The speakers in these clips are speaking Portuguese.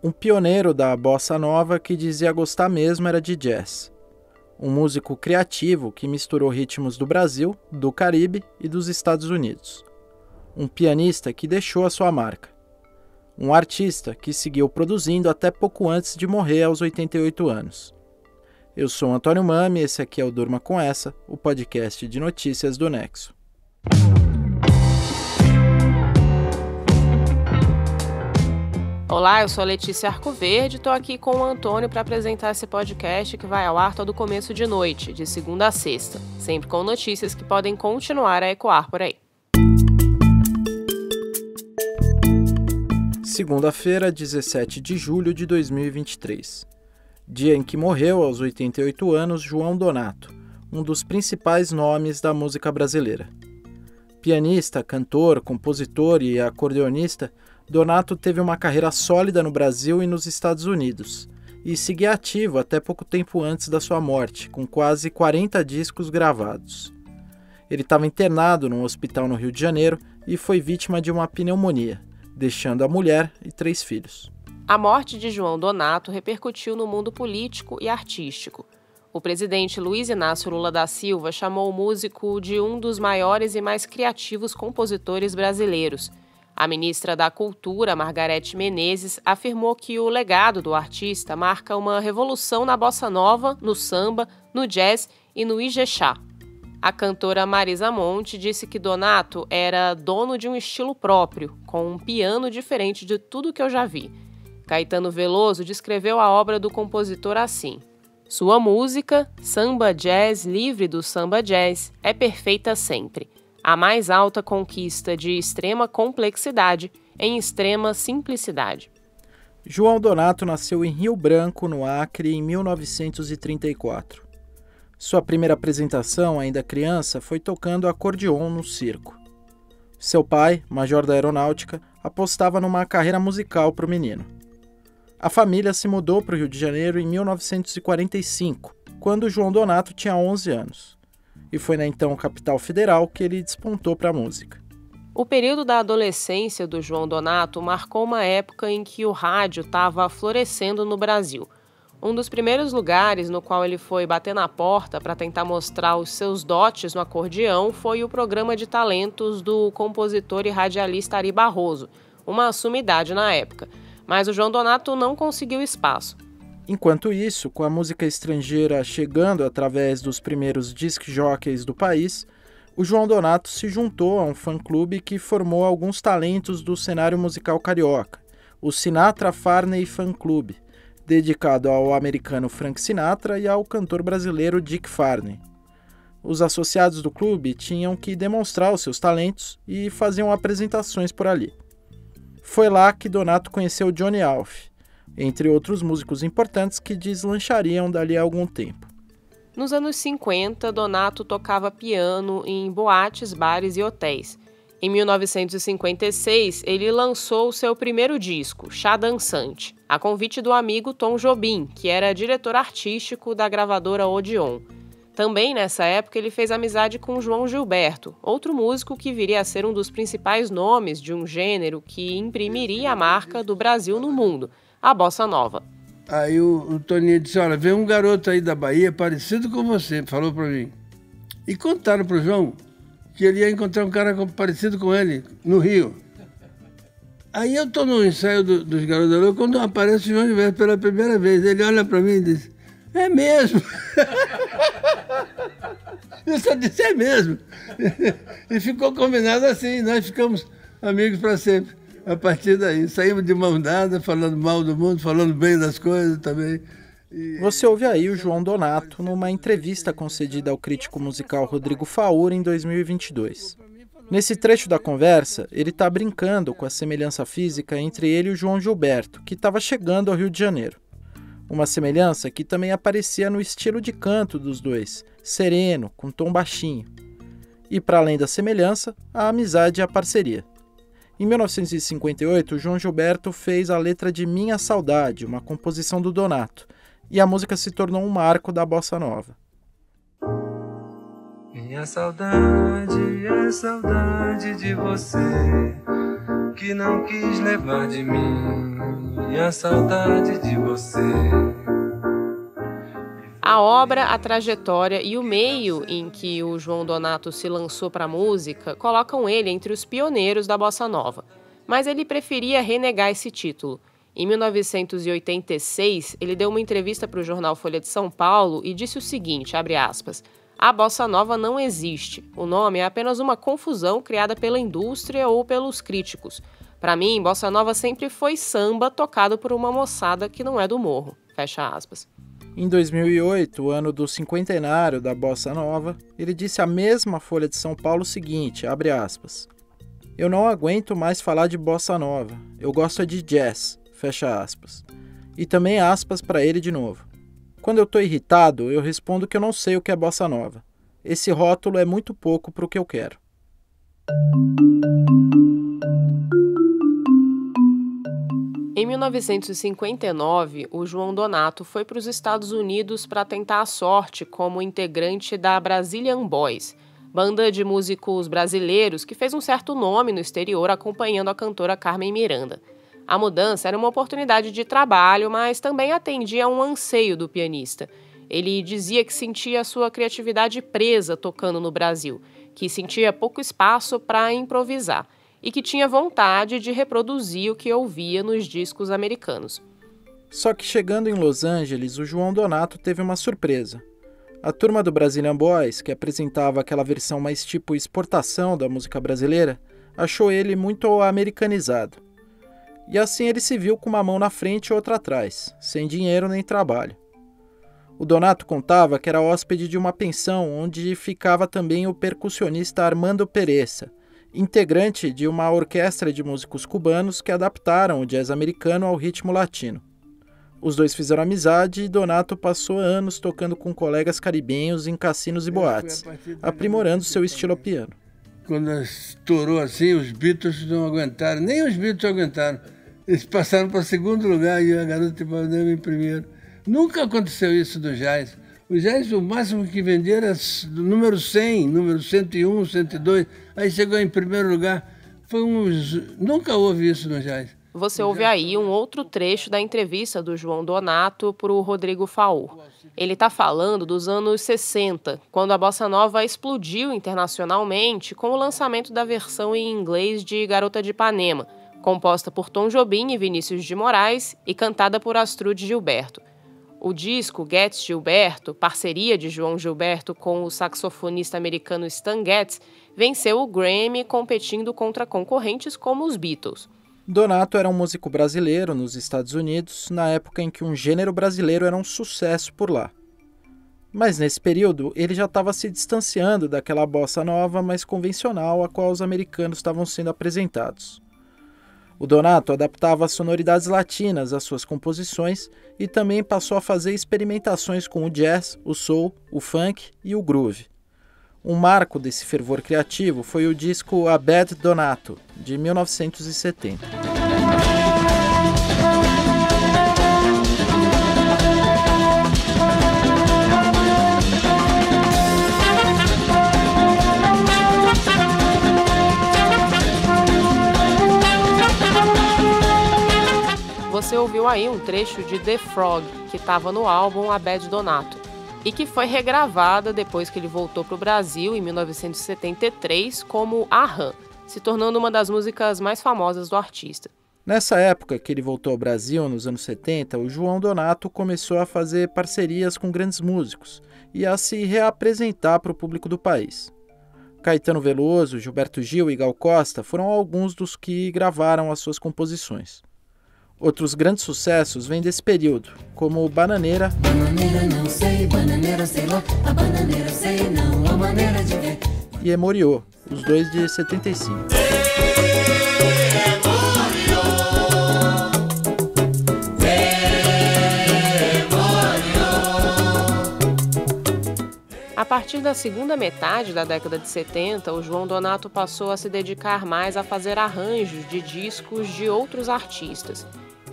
Um pioneiro da bossa nova que dizia gostar mesmo era de jazz. Um músico criativo que misturou ritmos do Brasil, do Caribe e dos Estados Unidos. Um pianista que deixou a sua marca. Um artista que seguiu produzindo até pouco antes de morrer aos 88 anos. Eu sou o Antônio Mami e esse aqui é o Durma Com Essa, o podcast de notícias do Nexo. Olá, eu sou a Letícia Arcoverde e estou aqui com o Antônio para apresentar esse podcast que vai ao ar todo começo de noite, de segunda a sexta, sempre com notícias que podem continuar a ecoar por aí. Segunda-feira, 17 de julho de 2023. Dia em que morreu aos 88 anos João Donato, um dos principais nomes da música brasileira. Pianista, cantor, compositor e acordeonista, Donato teve uma carreira sólida no Brasil e nos Estados Unidos, e seguia ativo até pouco tempo antes da sua morte, com quase 40 discos gravados. Ele estava internado num hospital no Rio de Janeiro e foi vítima de uma pneumonia, deixando a mulher e 3 filhos. A morte de João Donato repercutiu no mundo político e artístico. O presidente Luiz Inácio Lula da Silva chamou o músico de um dos maiores e mais criativos compositores brasileiros. A ministra da Cultura, Margarete Menezes, afirmou que o legado do artista marca uma revolução na bossa nova, no samba, no jazz e no Ijexá. A cantora Marisa Monte disse que Donato era dono de um estilo próprio, com um piano diferente de tudo que eu já vi. Caetano Veloso descreveu a obra do compositor assim: sua música, samba jazz livre do samba jazz, é perfeita sempre. A mais alta conquista de extrema complexidade em extrema simplicidade. João Donato nasceu em Rio Branco, no Acre, em 1934. Sua primeira apresentação, ainda criança, foi tocando acordeon no circo. Seu pai, major da aeronáutica, apostava numa carreira musical para o menino. A família se mudou para o Rio de Janeiro em 1945, quando João Donato tinha 11 anos. E foi na então capital federal que ele despontou para a música. O período da adolescência do João Donato marcou uma época em que o rádio estava florescendo no Brasil. Um dos primeiros lugares no qual ele foi bater na porta para tentar mostrar os seus dotes no acordeão foi o programa de talentos do compositor e radialista Ari Barroso, uma sumidade na época. Mas o João Donato não conseguiu espaço. Enquanto isso, com a música estrangeira chegando através dos primeiros disc jockeys do país, o João Donato se juntou a um fã-clube que formou alguns talentos do cenário musical carioca, o Sinatra Farney Fan Club, dedicado ao americano Frank Sinatra e ao cantor brasileiro Dick Farney. Os associados do clube tinham que demonstrar os seus talentos e faziam apresentações por ali. Foi lá que Donato conheceu Johnny Alf, entre outros músicos importantes que deslanchariam dali a algum tempo. Nos anos 50, Donato tocava piano em boates, bares e hotéis. Em 1956, ele lançou o seu primeiro disco, Chá Dançante, a convite do amigo Tom Jobim, que era diretor artístico da gravadora Odeon. Também nessa época ele fez amizade com João Gilberto, outro músico que viria a ser um dos principais nomes de um gênero que imprimiria a marca do Brasil no mundo, a bossa nova. Aí o Toninho disse: olha, vem um garoto aí da Bahia parecido com você, falou pra mim. E contaram pro João que ele ia encontrar um cara parecido com ele no Rio. Aí eu tô no ensaio dos Garotos da Lua, quando aparece o João Gilberto pela primeira vez, ele olha pra mim e diz: é mesmo. Eu só disse: é mesmo. E ficou combinado assim, nós ficamos amigos para sempre. A partir daí, saímos de mão dada, falando mal do mundo, falando bem das coisas também. Você ouve aí o João Donato numa entrevista concedida ao crítico musical Rodrigo Faura em 2022. Nesse trecho da conversa, ele está brincando com a semelhança física entre ele e o João Gilberto, que estava chegando ao Rio de Janeiro. Uma semelhança que também aparecia no estilo de canto dos dois, sereno, com tom baixinho. E para além da semelhança, a amizade e a parceria. Em 1958, João Gilberto fez a letra de Minha Saudade, uma composição do Donato, e a música se tornou um marco da bossa nova. Minha saudade é saudade de você, que não quis levar de mim e a saudade de você. A obra, a trajetória e o meio em que o João Donato se lançou para a música colocam ele entre os pioneiros da bossa nova. Mas ele preferia renegar esse título. Em 1986, ele deu uma entrevista para o jornal Folha de São Paulo e disse o seguinte, abre aspas, a bossa nova não existe. O nome é apenas uma confusão criada pela indústria ou pelos críticos. Para mim, bossa nova sempre foi samba tocado por uma moçada que não é do morro. Fecha aspas. Em 2008, o ano do cinquentenário da bossa nova, ele disse à mesma Folha de São Paulo o seguinte, abre aspas, eu não aguento mais falar de bossa nova, eu gosto de jazz, fecha aspas. E também aspas para ele de novo. Quando eu estou irritado, eu respondo que eu não sei o que é bossa nova. Esse rótulo é muito pouco para o que eu quero. Em 1959, o João Donato foi para os Estados Unidos para tentar a sorte como integrante da Brazilian Boys, banda de músicos brasileiros que fez um certo nome no exterior acompanhando a cantora Carmen Miranda. A mudança era uma oportunidade de trabalho, mas também atendia a um anseio do pianista. Ele dizia que sentia a sua criatividade presa tocando no Brasil, que sentia pouco espaço para improvisar e que tinha vontade de reproduzir o que ouvia nos discos americanos. Só que chegando em Los Angeles, o João Donato teve uma surpresa. A turma do Brazilian Boys, que apresentava aquela versão mais tipo exportação da música brasileira, achou ele muito americanizado. E assim ele se viu com uma mão na frente e outra atrás, sem dinheiro nem trabalho. O Donato contava que era hóspede de uma pensão onde ficava também o percussionista Armando Pereça, integrante de uma orquestra de músicos cubanos que adaptaram o jazz americano ao ritmo latino. Os dois fizeram amizade e Donato passou anos tocando com colegas caribenhos em cassinos e boates, aprimorando seu estilo ao piano. Quando estourou assim, os Beatles não aguentaram, nem os Beatles aguentaram. Eles passaram para o segundo lugar e a Garota de Ipanema em primeiro. Nunca aconteceu isso no jazz. O jazz, o máximo que vendia era do número 100, número 101, 102. Aí chegou em primeiro lugar. Nunca houve isso no jazz. Você ouve aí um outro trecho da entrevista do João Donato para o Rodrigo Faur. Ele está falando dos anos 60, quando a bossa nova explodiu internacionalmente com o lançamento da versão em inglês de Garota de Ipanema, composta por Tom Jobim e Vinícius de Moraes e cantada por Astrude Gilberto. O disco Getz Gilberto, parceria de João Gilberto com o saxofonista americano Stan Getz, venceu o Grammy competindo contra concorrentes como os Beatles. Donato era um músico brasileiro nos Estados Unidos, na época em que um gênero brasileiro era um sucesso por lá. Mas nesse período, ele já estava se distanciando daquela bossa nova mais convencional a qual os americanos estavam sendo apresentados. O Donato adaptava as sonoridades latinas às suas composições e também passou a fazer experimentações com o jazz, o soul, o funk e o groove. Um marco desse fervor criativo foi o disco A Bad Donato, de 1970. Você ouviu aí um trecho de The Frog, que estava no álbum A Bad Donato, e que foi regravada depois que ele voltou para o Brasil em 1973 como Aham, se tornando uma das músicas mais famosas do artista. Nessa época que ele voltou ao Brasil, nos anos 70, o João Donato começou a fazer parcerias com grandes músicos e a se reapresentar para o público do país. Caetano Veloso, Gilberto Gil e Gal Costa foram alguns dos que gravaram as suas composições. Outros grandes sucessos vêm desse período, como Bananeira, Bananeira não sei, bananeira sei lá, a bananeira sei não, a maneira de ver. e Emoriô, os dois de 75. A partir da segunda metade da década de 70, o João Donato passou a se dedicar mais a fazer arranjos de discos de outros artistas.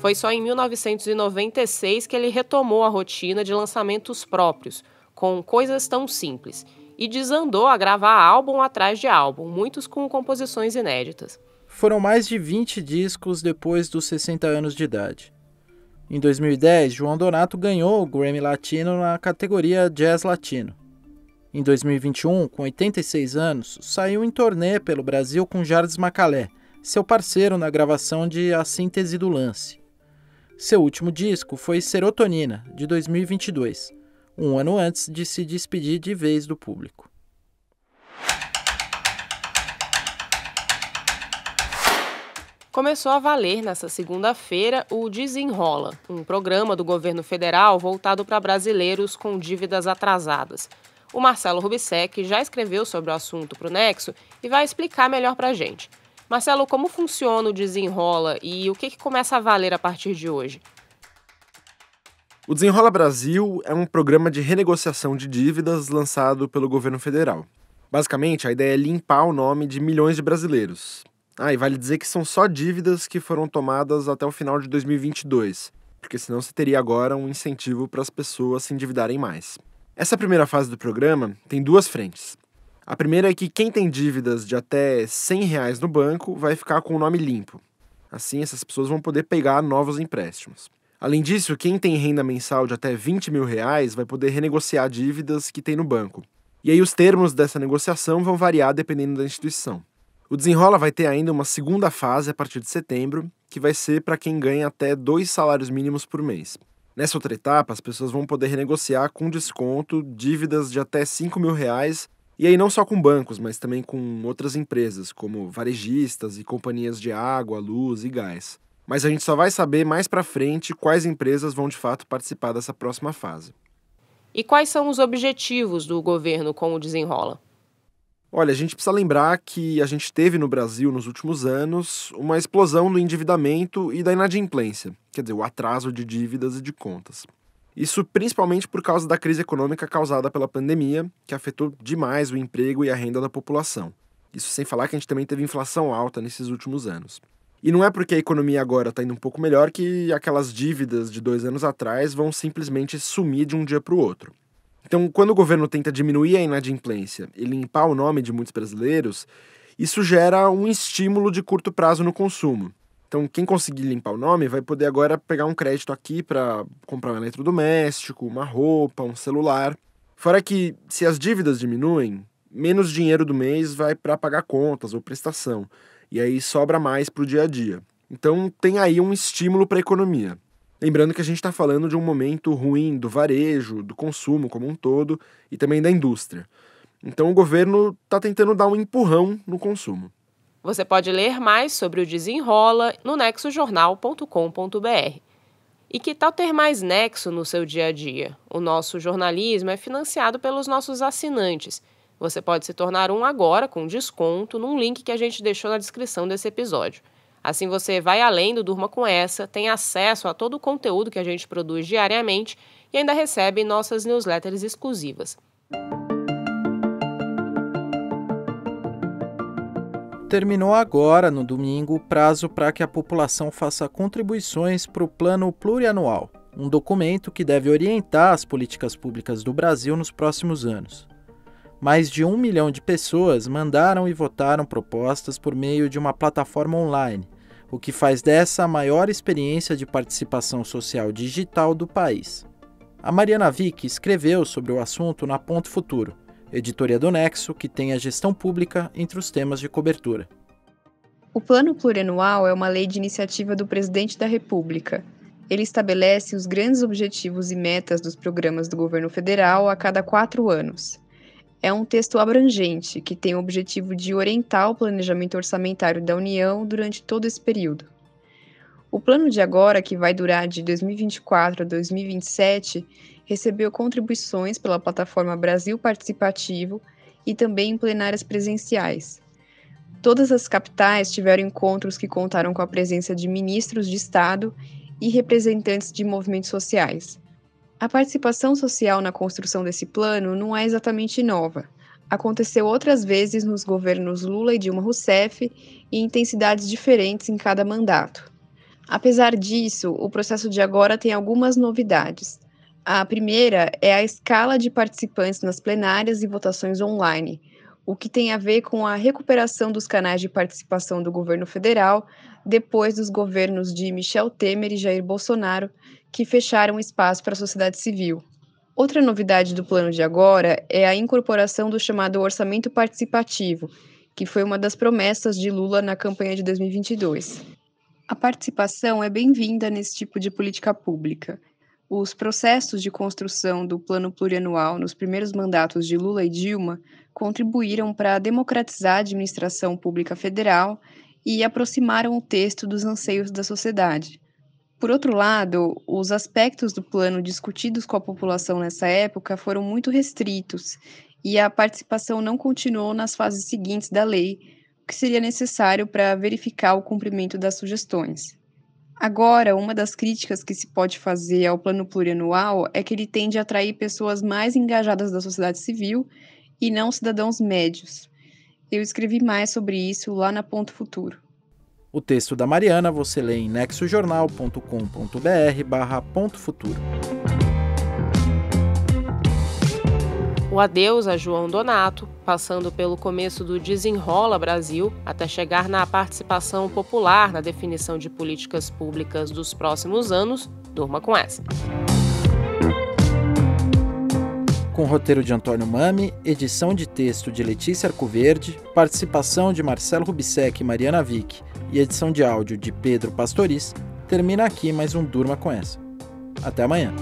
Foi só em 1996 que ele retomou a rotina de lançamentos próprios, com Coisas Tão Simples, e desandou a gravar álbum atrás de álbum, muitos com composições inéditas. Foram mais de 20 discos depois dos 60 anos de idade. Em 2010, João Donato ganhou o Grammy Latino na categoria Jazz Latino. Em 2021, com 86 anos, saiu em turnê pelo Brasil com Jardim Macalé, seu parceiro na gravação de A Síntese do Lance. Seu último disco foi Serotonina, de 2022, um ano antes de se despedir de vez do público. Começou a valer nesta segunda-feira o Desenrola, um programa do governo federal voltado para brasileiros com dívidas atrasadas. O Marcelo Rubissec já escreveu sobre o assunto para o Nexo e vai explicar melhor para a gente. Marcelo, como funciona o Desenrola e o que começa a valer a partir de hoje? O Desenrola Brasil é um programa de renegociação de dívidas lançado pelo governo federal. Basicamente, a ideia é limpar o nome de milhões de brasileiros. E vale dizer que são só dívidas que foram tomadas até o final de 2022, porque senão você teria agora um incentivo para as pessoas se endividarem mais. Essa primeira fase do programa tem duas frentes. A primeira é que quem tem dívidas de até R$100 no banco vai ficar com o nome limpo. Assim, essas pessoas vão poder pegar novos empréstimos. Além disso, quem tem renda mensal de até R$20 mil vai poder renegociar dívidas que tem no banco. E aí os termos dessa negociação vão variar dependendo da instituição. O Desenrola vai ter ainda uma segunda fase a partir de setembro, que vai ser para quem ganha até 2 salários mínimos por mês. Nessa outra etapa, as pessoas vão poder renegociar com desconto dívidas de até R$5 mil, e aí não só com bancos, mas também com outras empresas, como varejistas e companhias de água, luz e gás. Mas a gente só vai saber mais para frente quais empresas vão de fato participar dessa próxima fase. E quais são os objetivos do governo com o Desenrola? Olha, a gente precisa lembrar que a gente teve no Brasil, nos últimos anos, uma explosão do endividamento e da inadimplência, quer dizer, o atraso de dívidas e de contas. Isso principalmente por causa da crise econômica causada pela pandemia, que afetou demais o emprego e a renda da população. Isso sem falar que a gente também teve inflação alta nesses últimos anos. E não é porque a economia agora está indo um pouco melhor que aquelas dívidas de 2 anos atrás vão simplesmente sumir de um dia para o outro. Então, quando o governo tenta diminuir a inadimplência e limpar o nome de muitos brasileiros, isso gera um estímulo de curto prazo no consumo. Então, quem conseguir limpar o nome vai poder agora pegar um crédito aqui para comprar um eletrodoméstico, uma roupa, um celular. Fora que, se as dívidas diminuem, menos dinheiro do mês vai para pagar contas ou prestação. E aí sobra mais para o dia a dia. Então, tem aí um estímulo para a economia. Lembrando que a gente está falando de um momento ruim do varejo, do consumo como um todo e também da indústria. Então o governo está tentando dar um empurrão no consumo. Você pode ler mais sobre o Desenrola no nexojornal.com.br. E que tal ter mais Nexo no seu dia a dia? O nosso jornalismo é financiado pelos nossos assinantes. Você pode se tornar um agora com desconto num link que a gente deixou na descrição desse episódio. Assim você vai além do Durma Com Essa, tem acesso a todo o conteúdo que a gente produz diariamente e ainda recebe nossas newsletters exclusivas. Terminou agora, no domingo, o prazo para que a população faça contribuições para o Plano Plurianual, um documento que deve orientar as políticas públicas do Brasil nos próximos anos. Mais de 1 milhão de pessoas mandaram e votaram propostas por meio de uma plataforma online, o que faz dessa a maior experiência de participação social digital do país. A Mariana Vick escreveu sobre o assunto na Ponto Futuro, editoria do Nexo, que tem a gestão pública entre os temas de cobertura. O Plano Plurianual é uma lei de iniciativa do Presidente da República. Ele estabelece os grandes objetivos e metas dos programas do governo federal a cada 4 anos. É um texto abrangente, que tem o objetivo de orientar o planejamento orçamentário da União durante todo esse período. O plano de agora, que vai durar de 2024 a 2027, recebeu contribuições pela plataforma Brasil Participativo e também em plenárias presenciais. Todas as capitais tiveram encontros que contaram com a presença de ministros de Estado e representantes de movimentos sociais. A participação social na construção desse plano não é exatamente nova. Aconteceu outras vezes nos governos Lula e Dilma Rousseff e em intensidades diferentes em cada mandato. Apesar disso, o processo de agora tem algumas novidades. A primeira é a escala de participantes nas plenárias e votações online, o que tem a ver com a recuperação dos canais de participação do governo federal depois dos governos de Michel Temer e Jair Bolsonaro, que fecharam espaço para a sociedade civil. Outra novidade do plano de agora é a incorporação do chamado orçamento participativo, que foi uma das promessas de Lula na campanha de 2022. A participação é bem-vinda nesse tipo de política pública. Os processos de construção do plano plurianual nos primeiros mandatos de Lula e Dilma contribuíram para democratizar a administração pública federal e aproximaram o texto dos anseios da sociedade. Por outro lado, os aspectos do plano discutidos com a população nessa época foram muito restritos e a participação não continuou nas fases seguintes da lei, o que seria necessário para verificar o cumprimento das sugestões. Agora, uma das críticas que se pode fazer ao plano plurianual é que ele tende a atrair pessoas mais engajadas da sociedade civil e não cidadãos médios. Eu escrevi mais sobre isso lá na Ponto Futuro. O texto da Mariana você lê em nexojornal.com.br/Ponto Futuro. O adeus a João Donato, passando pelo começo do Desenrola Brasil, até chegar na participação popular na definição de políticas públicas dos próximos anos, durma com essa. Com roteiro de Antônio Mami, edição de texto de Letícia Arcoverde, participação de Marcelo Rubissec e Mariana Vick e edição de áudio de Pedro Pastoriz, termina aqui mais um Durma com essa. Até amanhã.